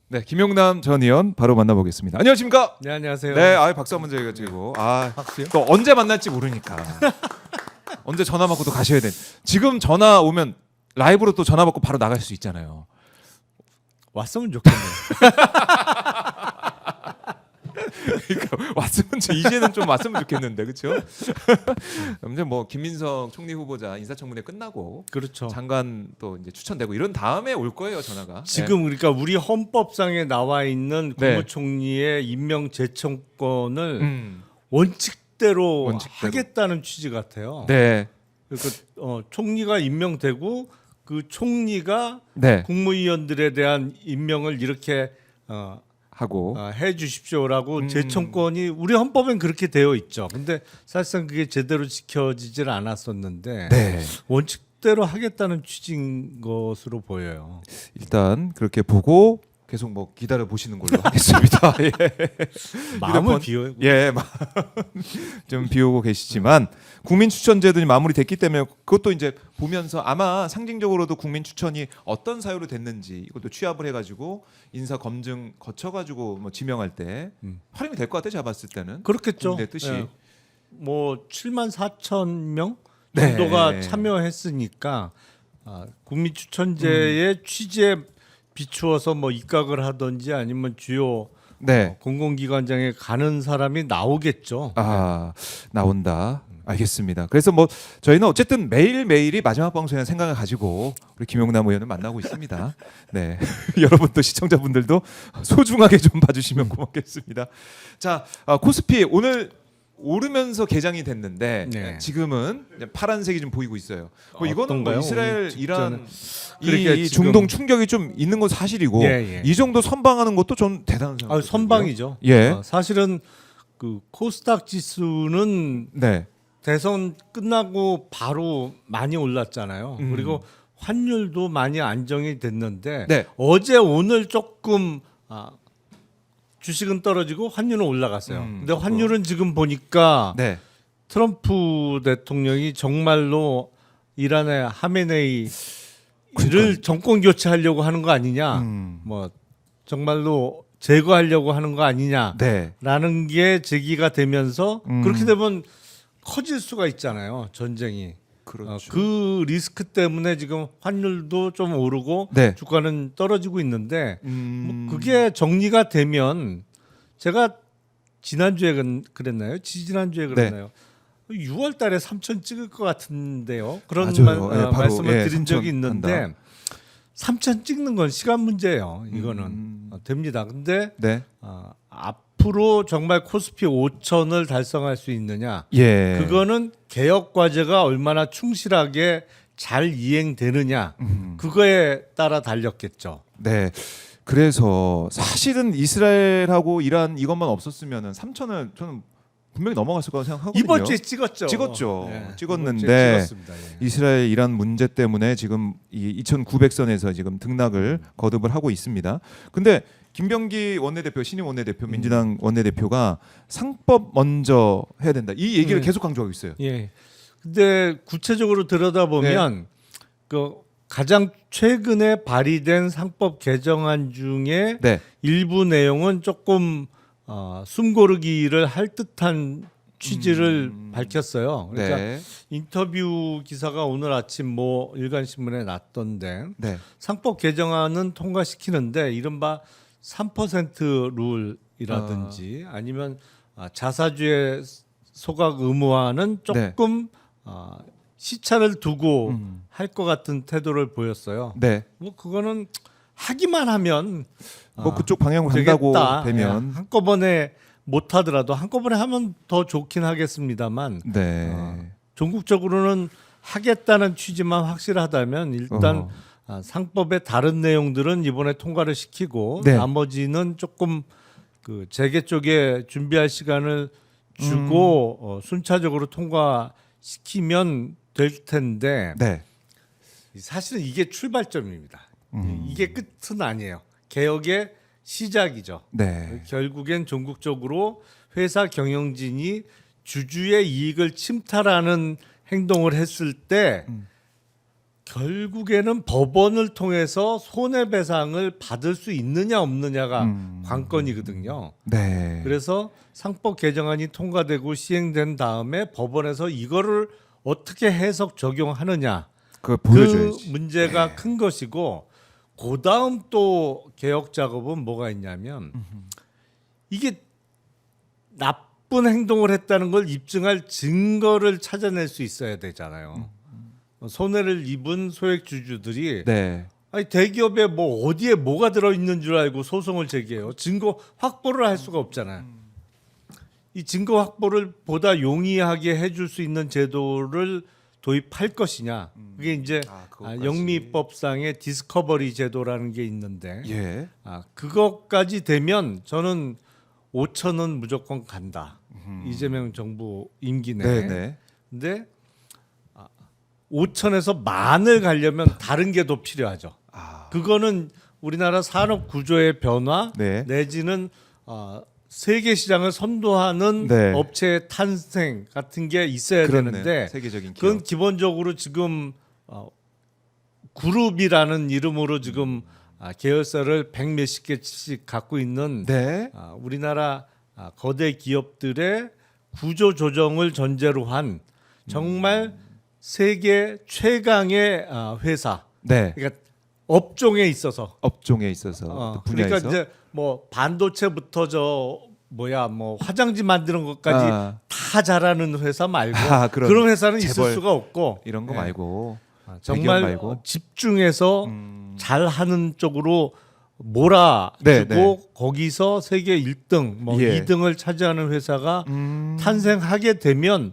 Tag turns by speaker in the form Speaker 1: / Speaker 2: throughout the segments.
Speaker 1: 네, 김용남 전 의원 바로 만나보겠습니다. 안녕하십니까?
Speaker 2: 네, 안녕하세요.
Speaker 1: 네, 박수 한번 드리고
Speaker 2: 박수요?
Speaker 1: 또 언제 만날지 모르니까 언제 전화 받고 또 가셔야 돼. 지금 전화 오면 라이브로 또 전화 받고 바로 나갈 수 있잖아요.
Speaker 2: 왔으면 좋겠네요.
Speaker 1: 그러니까 왔으면 이제는 좀 왔으면 좋겠는데, 그렇죠? 이제 뭐 김민석 총리 후보자 인사청문회 끝나고
Speaker 2: 그렇죠.
Speaker 1: 장관 또 이제 추천되고 이런 다음에 올 거예요, 전화가.
Speaker 2: 지금 그러니까 우리 헌법상에 나와 있는
Speaker 1: 네.
Speaker 2: 국무총리의 임명 제청권을
Speaker 1: 네.
Speaker 2: 원칙대로
Speaker 1: 원칙대로.
Speaker 2: 하겠다는 취지 같아요.
Speaker 1: 네,
Speaker 2: 그러니까 총리가 임명되고 그 총리가
Speaker 1: 네
Speaker 2: 국무위원들에 대한 임명을 이렇게
Speaker 1: 하고
Speaker 2: 해 주십시오라고 제청권이 우리 헌법엔 그렇게 되어 있죠. 근데 사실상 그게 제대로 지켜지질 않았었는데
Speaker 1: 네.
Speaker 2: 원칙대로 하겠다는 취지인 것으로 보여요.
Speaker 1: 일단 그렇게 보고 계속 뭐 기다려 보시는 걸로 하겠습니다. 예.
Speaker 2: 마음을
Speaker 1: 휴대폰-
Speaker 2: 비워.
Speaker 1: 예, 좀 비우고 계시지만 국민 추천제도 마무리됐기 때문에 그것도 이제 보면서 아마 상징적으로도 국민 추천이 어떤 사유로 됐는지 이것도 취합을 해가지고 인사 검증 거쳐가지고 뭐 지명할 때 활용이 될 것 같아. 제가 봤을 때는
Speaker 2: 그렇겠죠.
Speaker 1: 국민의 뜻이.
Speaker 2: 예. 뭐 7만 4천 명
Speaker 1: 네.
Speaker 2: 정도가 참여했으니까 국민 추천제의 취지에 비추어서 뭐 입각을 하든지 아니면 주요
Speaker 1: 네.
Speaker 2: 공공기관장에 가는 사람이 나오겠죠.
Speaker 1: 아, 나온다. 알겠습니다. 그래서 뭐 저희는 어쨌든 매일매일이 마지막 방송이라는 생각을 가지고 우리 김용남 의원을 만나고 있습니다. 네. 여러분도 시청자분들도 소중하게 좀 봐주시면 고맙겠습니다. 자, 코스피 오늘 오르면서 개장이 됐는데
Speaker 2: 네.
Speaker 1: 지금은 파란색이 좀 보이고 있어요. 뭐 이거는 뭐
Speaker 2: 어떤가요?
Speaker 1: 이스라엘,
Speaker 2: 오늘
Speaker 1: 이란
Speaker 2: 그러니까
Speaker 1: 이
Speaker 2: 지금-
Speaker 1: 중동 충격이 좀 있는 건 사실이고
Speaker 2: 예, 예.
Speaker 1: 이 정도 선방하는 것도 좀 대단한 생각.
Speaker 2: 선방이죠.
Speaker 1: 예.
Speaker 2: 사실은 그 코스닥 지수는
Speaker 1: 네.
Speaker 2: 대선 끝나고 바로 많이 올랐잖아요. 그리고 환율도 많이 안정이 됐는데
Speaker 1: 네.
Speaker 2: 어제 오늘 조금 주식은 떨어지고 환율은 올라갔어요. 근데
Speaker 1: 그렇구나.
Speaker 2: 환율은 지금 보니까
Speaker 1: 네.
Speaker 2: 트럼프 대통령이 정말로 이란의 하메네이를 정권 교체하려고 하는 거 아니냐, 뭐 정말로 제거하려고 하는 거 아니냐라는
Speaker 1: 네.
Speaker 2: 게 제기가 되면서 그렇게 되면 커질 수가 있잖아요, 전쟁이.
Speaker 1: 그렇죠.
Speaker 2: 그 리스크 때문에 지금 환율도 좀 오르고
Speaker 1: 네.
Speaker 2: 주가는 떨어지고 있는데 뭐 그게 정리가 되면 제가 지난주에 그랬나요? 지지난주에 그랬나요? 6월 달에 3천 찍을 것 같은데요. 그런
Speaker 1: 맞아요. 예, 바로,
Speaker 2: 말씀을
Speaker 1: 예,
Speaker 2: 드린 적이
Speaker 1: 3,000
Speaker 2: 있는데
Speaker 1: 한다.
Speaker 2: 3천 찍는 건 시간 문제예요. 이거는 됩니다. 근데
Speaker 1: 네.
Speaker 2: 앞으로 정말 코스피 5천을 달성할 수 있느냐?
Speaker 1: 예.
Speaker 2: 그거는 개혁 과제가 얼마나 충실하게 잘 이행되느냐 그거에 따라 달렸겠죠.
Speaker 1: 네. 그래서 사실은 이스라엘하고 이란 이것만 없었으면은 3천을 저는 분명히 넘어갔을 거라고 생각하거든요.
Speaker 2: 이번 주에 찍었죠.
Speaker 1: 찍었죠.
Speaker 2: 예,
Speaker 1: 찍었는데
Speaker 2: 이번 주에 찍었습니다. 예.
Speaker 1: 이스라엘 이란 문제 때문에 지금 이 2,900선에서 지금 등락을 거듭을 하고 있습니다. 근데 김병기 원내대표, 신임 원내대표, 민주당 원내대표가 상법 먼저 해야 된다. 이 얘기를 계속 강조하고 있어요.
Speaker 2: 예. 근데 구체적으로 들여다보면 그 가장 최근에 발의된 상법 개정안 중에
Speaker 1: 네.
Speaker 2: 일부 내용은 조금 숨고르기를 할 듯한 취지를 밝혔어요. 그러니까
Speaker 1: 네.
Speaker 2: 인터뷰 기사가 오늘 아침 뭐 일간신문에 났던데
Speaker 1: 네.
Speaker 2: 상법 개정안은 통과시키는데 이른바 3% 룰이라든지 아니면 자사주의 소각 의무화는 조금 시차를 두고 할 것 같은 태도를 보였어요.
Speaker 1: 네.
Speaker 2: 뭐 그거는 하기만 하면
Speaker 1: 뭐 그쪽 방향으로 간다고
Speaker 2: 되겠다.
Speaker 1: 되면
Speaker 2: 예, 한꺼번에 못 하더라도 한꺼번에 하면 더 좋긴 하겠습니다만
Speaker 1: 네.
Speaker 2: 전국적으로는 하겠다는 취지만 확실하다면 일단 상법의 다른 내용들은 이번에 통과를 시키고
Speaker 1: 네.
Speaker 2: 나머지는 조금 그 재개 쪽에 준비할 시간을 주고 순차적으로 통과시키면 될 텐데
Speaker 1: 네.
Speaker 2: 사실은 이게 출발점입니다. 이게 끝은 아니에요. 개혁의 시작이죠.
Speaker 1: 네.
Speaker 2: 결국엔 전국적으로 회사 경영진이 주주의 이익을 침탈하는 행동을 했을 때 결국에는 법원을 통해서 손해배상을 받을 수 있느냐 없느냐가 관건이거든요.
Speaker 1: 네.
Speaker 2: 그래서 상법 개정안이 통과되고 시행된 다음에 법원에서 이거를 어떻게 해석 적용하느냐
Speaker 1: 그걸
Speaker 2: 그
Speaker 1: 보여줘야지.
Speaker 2: 문제가 큰 것이고 그 다음 또 개혁 작업은 뭐가 있냐면 이게 나쁜 행동을 했다는 걸 입증할 증거를 찾아낼 수 있어야 되잖아요. 손해를 입은 소액주주들이
Speaker 1: 네.
Speaker 2: 아니 대기업에 뭐 어디에 뭐가 들어 있는 줄 알고 소송을 제기해요. 증거 확보를 할 수가 없잖아요. 이 증거 확보를 보다 용이하게 해줄 수 있는 제도를 도입할 것이냐. 그게 이제
Speaker 1: 그것까지.
Speaker 2: 영미법상의 디스커버리 제도라는 게 있는데
Speaker 1: 예.
Speaker 2: 그것까지 되면 저는 5천은 무조건 간다. 이재명 정부 임기 내에.
Speaker 1: 네.
Speaker 2: 근데 5천에서 만을 가려면 다른 게 더 필요하죠. 그거는 우리나라 산업 구조의 변화
Speaker 1: 네.
Speaker 2: 내지는 세계 시장을 선도하는
Speaker 1: 네.
Speaker 2: 업체의 탄생 같은 게 있어야
Speaker 1: 그렇네.
Speaker 2: 되는데
Speaker 1: 세계적인 기업.
Speaker 2: 그건 기본적으로 지금 그룹이라는 이름으로 지금 계열사를 100몇십 개씩 갖고 있는
Speaker 1: 네.
Speaker 2: 우리나라 거대 기업들의 구조 조정을 전제로 한 정말 세계 최강의 회사.
Speaker 1: 네.
Speaker 2: 그러니까 업종에 있어서.
Speaker 1: 업종에 있어서 또 분야에서.
Speaker 2: 그러니까 이제 뭐 반도체부터 뭐 화장지 만드는 것까지 다 잘하는 회사 말고 그런 회사는 있을
Speaker 1: 재벌
Speaker 2: 수가 없고
Speaker 1: 이런 거
Speaker 2: 예.
Speaker 1: 말고
Speaker 2: 정말
Speaker 1: 말고.
Speaker 2: 집중해서 잘하는 쪽으로 몰아주고
Speaker 1: 네.
Speaker 2: 거기서 세계 1등, 뭐
Speaker 1: 예.
Speaker 2: 2등을 차지하는 회사가 탄생하게 되면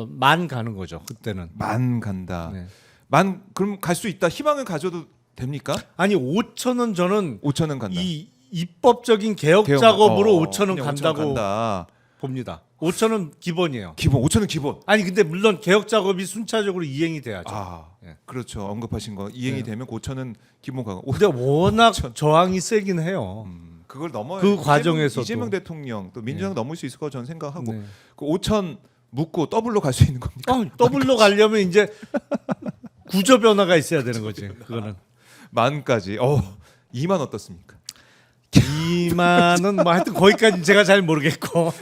Speaker 2: 만 가는 거죠. 그때는.
Speaker 1: 만 간다.
Speaker 2: 네.
Speaker 1: 만 그럼 갈 수 있다. 희망을 가져도 됩니까?
Speaker 2: 아니 5천은 저는
Speaker 1: 5천은 간다.
Speaker 2: 이 입법적인 개혁
Speaker 1: 개혁-
Speaker 2: 작업으로
Speaker 1: 어,
Speaker 2: 5천은
Speaker 1: 그냥
Speaker 2: 간다고
Speaker 1: 5천은 간다.
Speaker 2: 봅니다. 5천은 기본이에요.
Speaker 1: 기본 5천은 기본.
Speaker 2: 아니 근데 물론 개혁 작업이 순차적으로 이행이 돼야죠. 예.
Speaker 1: 그렇죠. 언급하신 거 이행이 되면 5천은 기본 가고.
Speaker 2: 근데 워낙 저항이 세긴 해요.
Speaker 1: 그걸 넘어야
Speaker 2: 그 과정에서도.
Speaker 1: 이재명 대통령 또 민주당 넘을 수 있을 거라 저는 생각하고
Speaker 2: 네.
Speaker 1: 그 5천 묶고 더블로 갈 수 있는 겁니까?
Speaker 2: 더블로 가려면 이제 구조 변화가 있어야 되는 거지. 그거는.
Speaker 1: 만까지. 2만 어떻습니까?
Speaker 2: 2만은 뭐 하여튼 거기까지 제가 잘 모르겠고.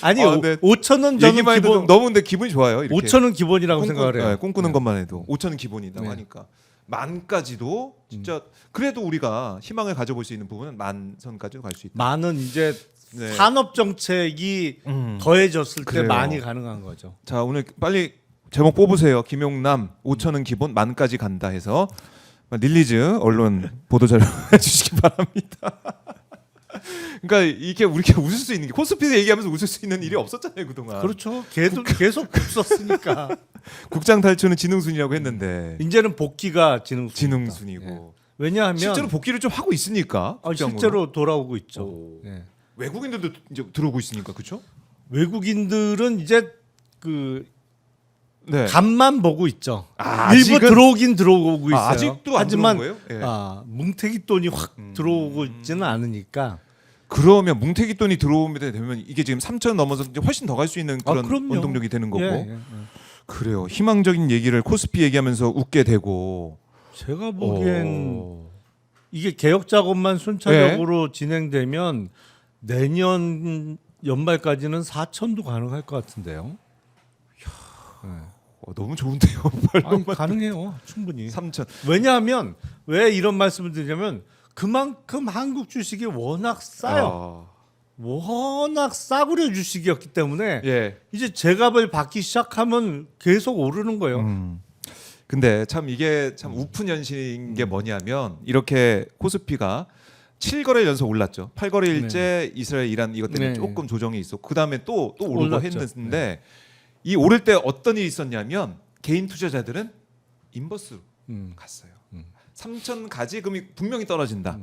Speaker 2: 아니
Speaker 1: 네.
Speaker 2: 5천은 저는
Speaker 1: 얘기만 해도
Speaker 2: 기본.
Speaker 1: 너무 근데 기분이 좋아요. 이렇게.
Speaker 2: 5천은 기본이라고 생각을 해요.
Speaker 1: 꿈꾸는 것만 해도 5천은 기본이다고
Speaker 2: 네.
Speaker 1: 하니까 만까지도 진짜 그래도 우리가 희망을 가져볼 수 있는 부분은 만 선까지도 갈 수 있다.
Speaker 2: 만은 이제
Speaker 1: 네.
Speaker 2: 산업 정책이 더해졌을 때
Speaker 1: 그래요.
Speaker 2: 많이 가능한 거죠.
Speaker 1: 자 오늘 빨리 제목 뽑으세요. 김용남 5천은 기본 만까지 간다 해서 릴리즈 언론 보도 자료 해주시기 바랍니다. 그러니까 이게 우리가 웃을 수 있는 게 코스피 얘기하면서 웃을 수 있는 일이 없었잖아요 그동안.
Speaker 2: 그렇죠. 걔도 계속 없었으니까.
Speaker 1: 국장 탈출은 지능순이라고 했는데
Speaker 2: 이제는 복귀가
Speaker 1: 지능순이고
Speaker 2: 예. 왜냐하면
Speaker 1: 실제로 복귀를 좀 하고 있으니까 국장으로.
Speaker 2: 실제로 돌아오고 있죠.
Speaker 1: 오.
Speaker 2: 예.
Speaker 1: 외국인들도 이제 들어오고 있으니까 그렇죠?
Speaker 2: 외국인들은 이제 그
Speaker 1: 네.
Speaker 2: 간만 보고 있죠.
Speaker 1: 아직은-
Speaker 2: 일부 들어오긴 들어오고 있어요.
Speaker 1: 아직도 안
Speaker 2: 하지만
Speaker 1: 들어온 거예요? 예.
Speaker 2: 뭉태기 돈이 확 들어오고 있지는 않으니까.
Speaker 1: 그러면 뭉태기 돈이 들어오면 되면 이게 지금 3천 넘어서 이제 훨씬 더 갈 수 있는 그런
Speaker 2: 그럼요.
Speaker 1: 원동력이 되는 거고.
Speaker 2: 예, 예, 예.
Speaker 1: 그래요. 희망적인 얘기를 코스피 얘기하면서 웃게 되고.
Speaker 2: 제가 보기엔
Speaker 1: 어.
Speaker 2: 이게 개혁 작업만 순차적으로 진행되면 내년 연말까지는 4천도 가능할 것 같은데요.
Speaker 1: 너무 좋은데요.
Speaker 2: 아니, 가능해요, 충분히.
Speaker 1: 3천.
Speaker 2: 왜냐하면 왜 이런 말씀을 드리냐면 그만큼 한국 주식이 워낙 싸요. 워낙 싸구려 주식이었기 때문에
Speaker 1: 예.
Speaker 2: 이제 제값을 받기 시작하면 계속 오르는 거예요.
Speaker 1: 근데 참 이게 참 우픈 현실인 게 뭐냐면 이렇게 코스피가 7거래일 연속 올랐죠. 8거래일째 이스라엘 이란 이것 때문에
Speaker 2: 네.
Speaker 1: 조금 조정이 있었고 그다음에 또 오르고
Speaker 2: 올랐죠.
Speaker 1: 했는데 이 오를 때 어떤 일이 있었냐면 개인 투자자들은 인버스로 갔어요. 3천 가지 금이 분명히 떨어진다.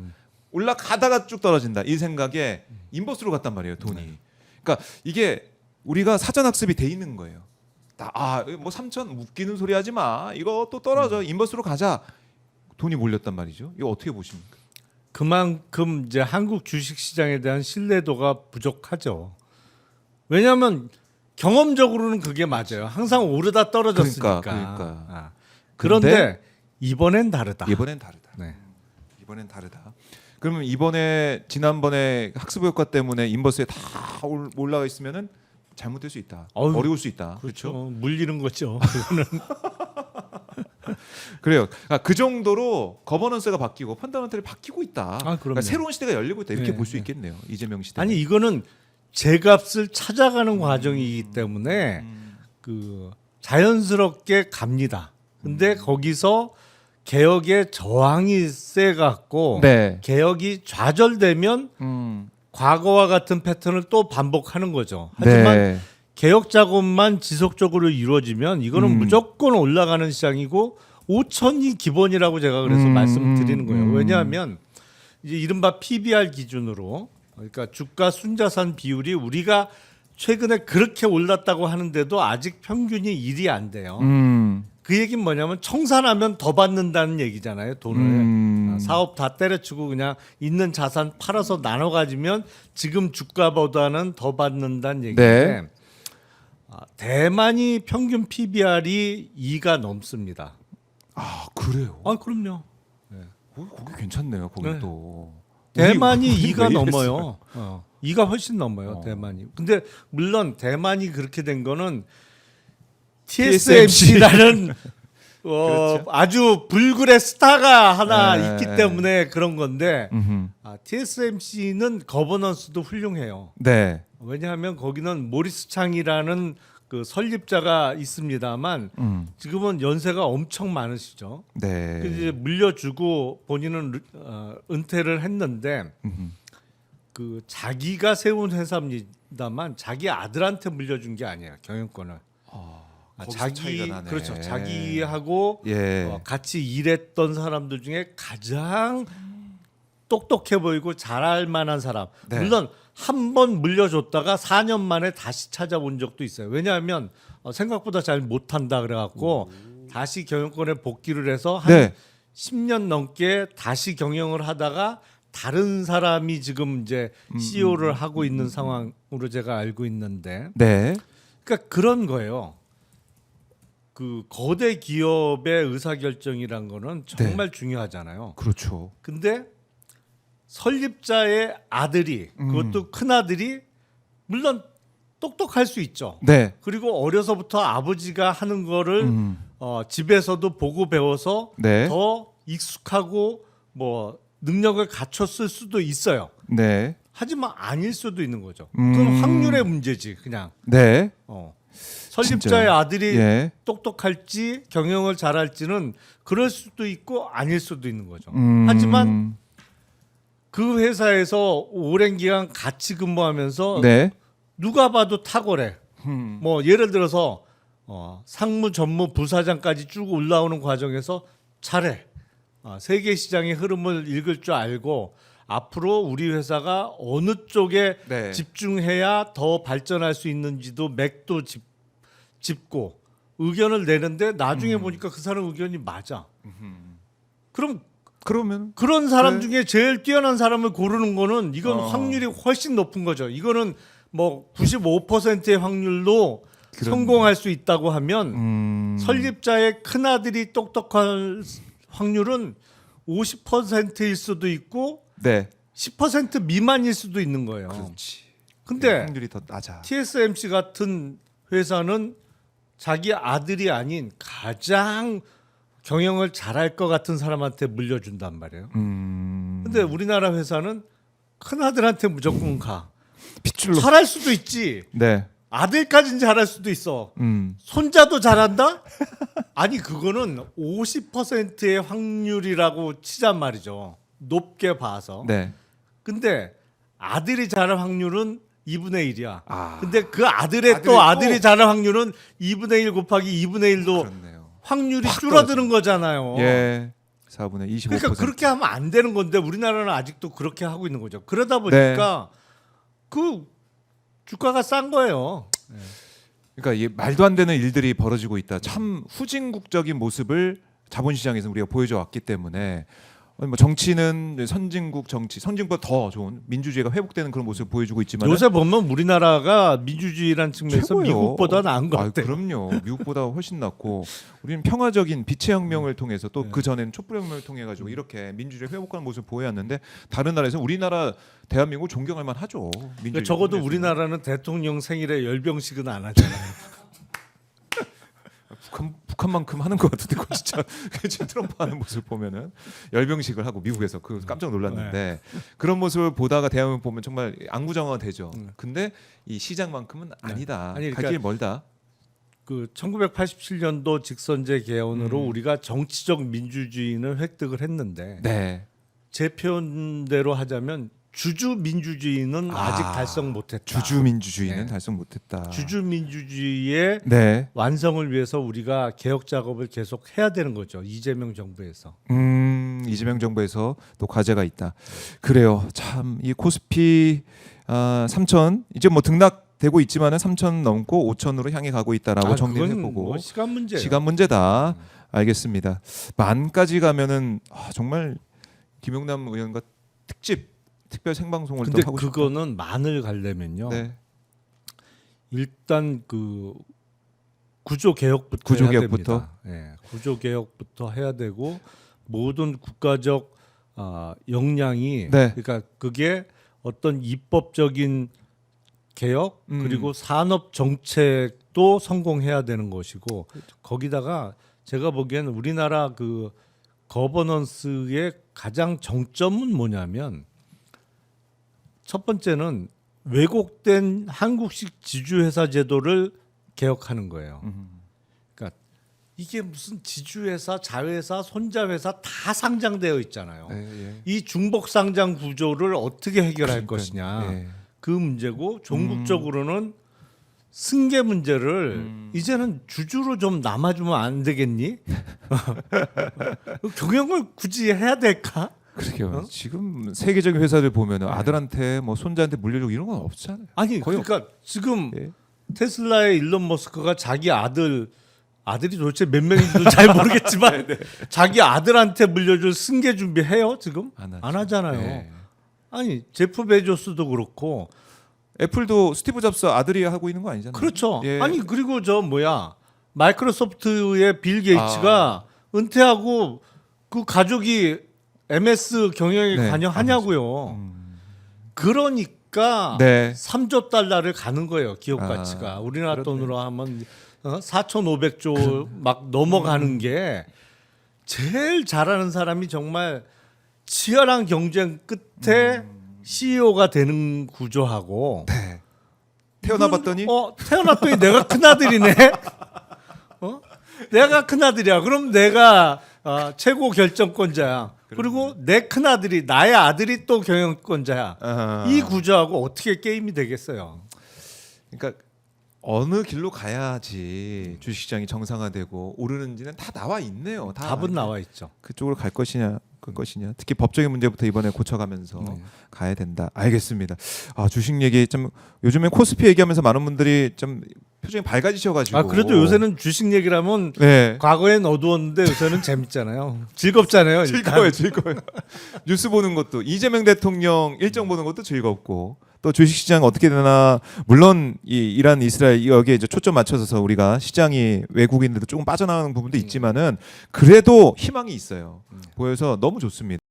Speaker 1: 올라가다가 쭉 떨어진다. 이 생각에 인버스로 갔단 말이에요, 돈이. 그러니까 이게 우리가 사전 학습이 돼 있는 거예요. 뭐 3천 웃기는 소리 하지 마. 이거 또 떨어져. 인버스로 가자. 돈이 몰렸단 말이죠. 이거 어떻게 보십니까?
Speaker 2: 그만큼 이제 한국 주식 시장에 대한 신뢰도가 부족하죠. 왜냐하면 경험적으로는 그게 맞아요. 항상 오르다 떨어졌으니까.
Speaker 1: 그러니까.
Speaker 2: 그런데 이번엔 다르다.
Speaker 1: 이번엔 다르다.
Speaker 2: 네.
Speaker 1: 이번엔 다르다. 그러면 이번에 지난번에 학습 효과 때문에 인버스에 다 올라가 있으면은 잘못될 수 있다.
Speaker 2: 어휴,
Speaker 1: 어려울 수 있다.
Speaker 2: 그렇죠.
Speaker 1: 그렇죠?
Speaker 2: 물리는 거죠. 그거는.
Speaker 1: 그래요. 그러니까 그 정도로 거버넌스가 바뀌고 펀더멘털이 바뀌고 있다.
Speaker 2: 그럼요.
Speaker 1: 그러니까 새로운 시대가 열리고 있다. 이렇게
Speaker 2: 네,
Speaker 1: 볼 수
Speaker 2: 네.
Speaker 1: 있겠네요. 이재명 시대.
Speaker 2: 아니 이거는 제값을 찾아가는 과정이기 때문에 그 자연스럽게 갑니다. 근데 거기서 개혁의 저항이 세 갖고
Speaker 1: 네.
Speaker 2: 개혁이 좌절되면
Speaker 1: 음.
Speaker 2: 과거와 같은 패턴을 또 반복하는 거죠. 하지만
Speaker 1: 네.
Speaker 2: 개혁 작업만 지속적으로 이루어지면 이거는
Speaker 1: 음.
Speaker 2: 무조건 올라가는 시장이고 5천이 기본이라고 제가 그래서 말씀드리는 거예요. 왜냐하면 이제 이른바 PBR 기준으로 그러니까 주가 순자산 비율이 우리가 최근에 그렇게 올랐다고 하는데도 아직 평균이 1이 안 돼요. 그 얘기는 뭐냐면 청산하면 더 받는다는 얘기잖아요. 돈을 사업 다 때려치고 그냥 있는 자산 팔아서 나눠 가지면 지금 주가보다는 더 받는다는 얘기인데
Speaker 1: 네.
Speaker 2: 대만이 평균 PBR이 2가 넘습니다.
Speaker 1: 아 그래요.
Speaker 2: 그럼요.
Speaker 1: 거기 괜찮네요. 거기
Speaker 2: 네.
Speaker 1: 또
Speaker 2: 대만이
Speaker 1: 우리
Speaker 2: 2가
Speaker 1: 왜
Speaker 2: 넘어요. 2가 훨씬 넘어요. 대만이. 근데 물론 대만이 그렇게 된 거는 TSMC라는
Speaker 1: 그렇죠.
Speaker 2: 아주 불굴의 스타가 하나
Speaker 1: 네.
Speaker 2: 있기 때문에 그런 건데
Speaker 1: 음흠.
Speaker 2: TSMC는 거버넌스도 훌륭해요.
Speaker 1: 네.
Speaker 2: 왜냐하면 거기는 모리스 창이라는 그 설립자가 있습니다만 지금은 연세가 엄청 많으시죠.
Speaker 1: 네.
Speaker 2: 그래서 이제 물려주고 본인은 은퇴를 했는데 그 자기가 세운 회사입니다만 자기 아들한테 물려준 게 아니에요. 경영권을.
Speaker 1: 거기서 차이가 나네.
Speaker 2: 그렇죠. 자기하고
Speaker 1: 예.
Speaker 2: 같이 일했던 사람들 중에 가장 똑똑해 보이고 잘할 만한 사람.
Speaker 1: 네.
Speaker 2: 물론 한 번 물려줬다가 4년 만에 다시 찾아본 적도 있어요. 왜냐하면 생각보다 잘 못한다 그래갖고 다시 경영권에 복귀를 해서 한
Speaker 1: 네.
Speaker 2: 10년 넘게 다시 경영을 하다가 다른 사람이 지금 이제 CEO를 하고 있는 상황으로 제가 알고 있는데,
Speaker 1: 네.
Speaker 2: 그러니까 그런 거예요. 그 거대 기업의 의사결정이란 거는 정말 중요하잖아요.
Speaker 1: 그렇죠.
Speaker 2: 근데 설립자의 아들이 그것도 큰 아들이 물론 똑똑할 수 있죠.
Speaker 1: 네.
Speaker 2: 그리고 어려서부터 아버지가 하는 거를 집에서도 보고 배워서
Speaker 1: 네.
Speaker 2: 더 익숙하고 뭐 능력을 갖췄을 수도 있어요.
Speaker 1: 네.
Speaker 2: 하지만 아닐 수도 있는 거죠. 그건 확률의 문제지 그냥.
Speaker 1: 네.
Speaker 2: 설립자의
Speaker 1: 진짜요.
Speaker 2: 아들이
Speaker 1: 예.
Speaker 2: 똑똑할지 경영을 잘할지는 그럴 수도 있고 아닐 수도 있는 거죠. 하지만 그 회사에서 오랜 기간 같이 근무하면서
Speaker 1: 네.
Speaker 2: 누가 봐도 탁월해. 뭐 예를 들어서 상무, 전무, 부사장까지 쭉 올라오는 과정에서 잘해. 세계 시장의 흐름을 읽을 줄 알고 앞으로 우리 회사가 어느 쪽에
Speaker 1: 네.
Speaker 2: 집중해야 더 발전할 수 있는지도 맥도 짚고 의견을 내는데 나중에 보니까 그 사람 의견이 맞아.
Speaker 1: 그러면
Speaker 2: 그런 사람
Speaker 1: 네.
Speaker 2: 중에 제일 뛰어난 사람을 고르는 거는 이건 확률이 훨씬 높은 거죠. 이거는 뭐 95%의 확률로 성공할 수 있다고 하면 설립자의 큰 아들이 똑똑할 확률은 50%일 수도 있고
Speaker 1: 네.
Speaker 2: 10% 미만일 수도 있는 거예요.
Speaker 1: 그렇지.
Speaker 2: 근데
Speaker 1: 확률이 더 낮아.
Speaker 2: TSMC 같은 회사는 자기 아들이 아닌 가장 경영을 잘할 것 같은 사람한테 물려준단 말이에요. 근데 우리나라 회사는 큰 아들한테 무조건 가.
Speaker 1: 핏줄로.
Speaker 2: 잘할 수도 있지.
Speaker 1: 네.
Speaker 2: 아들까지는 잘할 수도 있어. 손자도 잘한다? 아니 그거는 50%의 확률이라고 치잔 말이죠. 높게 봐서.
Speaker 1: 네.
Speaker 2: 근데 아들이 잘할 확률은 2분의 1이야.
Speaker 1: 아.
Speaker 2: 근데 그 아들의
Speaker 1: 아들이
Speaker 2: 또 아들이
Speaker 1: 또-
Speaker 2: 잘할 확률은 2분의 1 곱하기 2분의 1도
Speaker 1: 그렇네요.
Speaker 2: 확률이
Speaker 1: 확
Speaker 2: 줄어드는 거잖아요.
Speaker 1: 예. 4분의 25%.
Speaker 2: 그러니까 그렇게 하면 안 되는 건데 우리나라는 아직도 그렇게 하고 있는 거죠. 그러다 보니까 그 주가가 싼 거예요.
Speaker 1: 그러니까 이 말도 안 되는 일들이 벌어지고 있다. 참 후진국적인 모습을 자본시장에서 우리가 보여줘 왔기 때문에 뭐 정치는 선진국 정치, 선진국보다 더 좋은 민주주의가 회복되는 그런 모습을 보여주고 있지만
Speaker 2: 요새 보면 우리나라가 민주주의라는 측면에서
Speaker 1: 최고예요.
Speaker 2: 미국보다 나은 것 같아요.
Speaker 1: 그럼요. 미국보다 훨씬 낫고 우리는 평화적인 빛의 혁명을 통해서 또 그 전에는 촛불혁명을 통해 가지고 이렇게 민주주의 회복하는 모습을 보여왔는데 다른 나라에서 우리나라 대한민국 존경할 만하죠.
Speaker 2: 그러니까 적어도 우리나라는 대통령 생일에 열병식은 안 하잖아요.
Speaker 1: 북한만큼 하는 것 같은데 그거 진짜 지금 트럼프 하는 모습을 보면은 열병식을 하고 미국에서 그 깜짝 놀랐는데 그런 모습을 보다가 대한민국 보면 정말 안구정화가 되죠. 근데 이 시장만큼은 아니다.
Speaker 2: 아니,
Speaker 1: 갈 길이 멀다.
Speaker 2: 그 1987년도 직선제 개헌으로 우리가 정치적 민주주의는 획득을 했는데
Speaker 1: 네.
Speaker 2: 제 표현대로 하자면 주주 민주주의는 아직 달성 못했다.
Speaker 1: 주주 민주주의는
Speaker 2: 네.
Speaker 1: 달성 못했다.
Speaker 2: 주주 민주주의의
Speaker 1: 네.
Speaker 2: 완성을 위해서 우리가 개혁 작업을 계속 해야 되는 거죠. 이재명 정부에서.
Speaker 1: 이재명 정부에서 또 과제가 있다. 그래요. 참 이 코스피 3천 이제 뭐 등락되고 있지만은 3천 넘고 5천으로 향해 가고 있다라고 정리를
Speaker 2: 그건
Speaker 1: 해보고
Speaker 2: 뭐 시간 문제예요.
Speaker 1: 시간 문제다. 알겠습니다. 만까지 가면은 정말 김용남 의원과 특별 생방송을
Speaker 2: 근데
Speaker 1: 또 하고 싶다.
Speaker 2: 그거는 만을 가려면요.
Speaker 1: 네.
Speaker 2: 일단 그 구조 개혁부터
Speaker 1: 구조
Speaker 2: 해야
Speaker 1: 개혁부터?
Speaker 2: 됩니다. 예, 구조 개혁부터 해야 되고 모든 국가적 역량이
Speaker 1: 네.
Speaker 2: 그러니까 그게 어떤 입법적인 개혁 그리고 산업 정책도 성공해야 되는 것이고 거기다가 제가 보기에는 우리나라 그 거버넌스의 가장 정점은 뭐냐면 첫 번째는 왜곡된 한국식 지주회사 제도를 개혁하는 거예요. 그러니까 이게 무슨 지주회사, 자회사, 손자회사 다 상장되어 있잖아요.
Speaker 1: 예.
Speaker 2: 이 중복 상장 구조를 어떻게 해결할 것이냐
Speaker 1: 예.
Speaker 2: 그 문제고 종국적으로는 승계 문제를 이제는 주주로 좀 남아주면 안 되겠니? 경영을 굳이 해야 될까?
Speaker 1: 그러게요. 지금 세계적인 회사들 보면은 아들한테 뭐 손자한테 물려주고 이런 건 없잖아요.
Speaker 2: 아니
Speaker 1: 거의
Speaker 2: 그러니까 지금
Speaker 1: 예.
Speaker 2: 테슬라의 일론 머스크가 자기 아들이 도대체 몇 명인지도 잘 모르겠지만 자기 아들한테 물려줄 승계 준비해요 지금?
Speaker 1: 안 하죠.
Speaker 2: 안 하잖아요.
Speaker 1: 네.
Speaker 2: 아니 제프 베조스도 그렇고
Speaker 1: 애플도 스티브 잡스 아들이 하고 있는 거 아니잖아요.
Speaker 2: 그렇죠.
Speaker 1: 예.
Speaker 2: 아니 그리고 저 뭐야 마이크로소프트의 빌 게이츠가 은퇴하고 그 가족이 MS 경영에
Speaker 1: 네,
Speaker 2: 관여하냐고요. 그러니까
Speaker 1: 네.
Speaker 2: 3조 달러를 가는 거예요 기업
Speaker 1: 아,
Speaker 2: 가치가 우리나라
Speaker 1: 그렇네.
Speaker 2: 돈으로 하면 4,500조 막 넘어가는 게 제일 잘하는 사람이 정말 치열한 경쟁 끝에 CEO가 되는 구조하고
Speaker 1: 네. 태어나봤더니
Speaker 2: 태어났더니 내가 큰 아들이네. 내가 큰 아들이야. 그럼 내가 최고 결정권자야. 그리고 내 큰 아들이 나의 아들이 또 경영권자야.
Speaker 1: 아하.
Speaker 2: 이 구조하고 어떻게 게임이 되겠어요?
Speaker 1: 그러니까 어느 길로 가야지 주식시장이 정상화되고 오르는지는 다 나와 있네요. 다
Speaker 2: 답은 나와 있죠.
Speaker 1: 그쪽으로 갈 것이냐 그 것이냐 특히 법적인 문제부터 이번에 고쳐가면서 가야 된다. 알겠습니다. 주식 얘기 좀 요즘에 코스피 얘기하면서 많은 분들이 좀 표정이 밝아지셔가지고
Speaker 2: 그래도 요새는 주식 얘기를 하면
Speaker 1: 네.
Speaker 2: 과거엔 어두웠는데 요새는 재밌잖아요. 즐겁잖아요. 일단.
Speaker 1: 즐거워요. 뉴스 보는 것도 이재명 대통령 일정 보는 것도 즐겁고 또 주식시장 어떻게 되나 물론 이 이란 이스라엘 여기에 이제 초점 맞춰서 우리가 시장이 외국인들도 조금 빠져나가는 부분도 있지만은 그래도 희망이 있어요. 보여서 너무 좋습니다.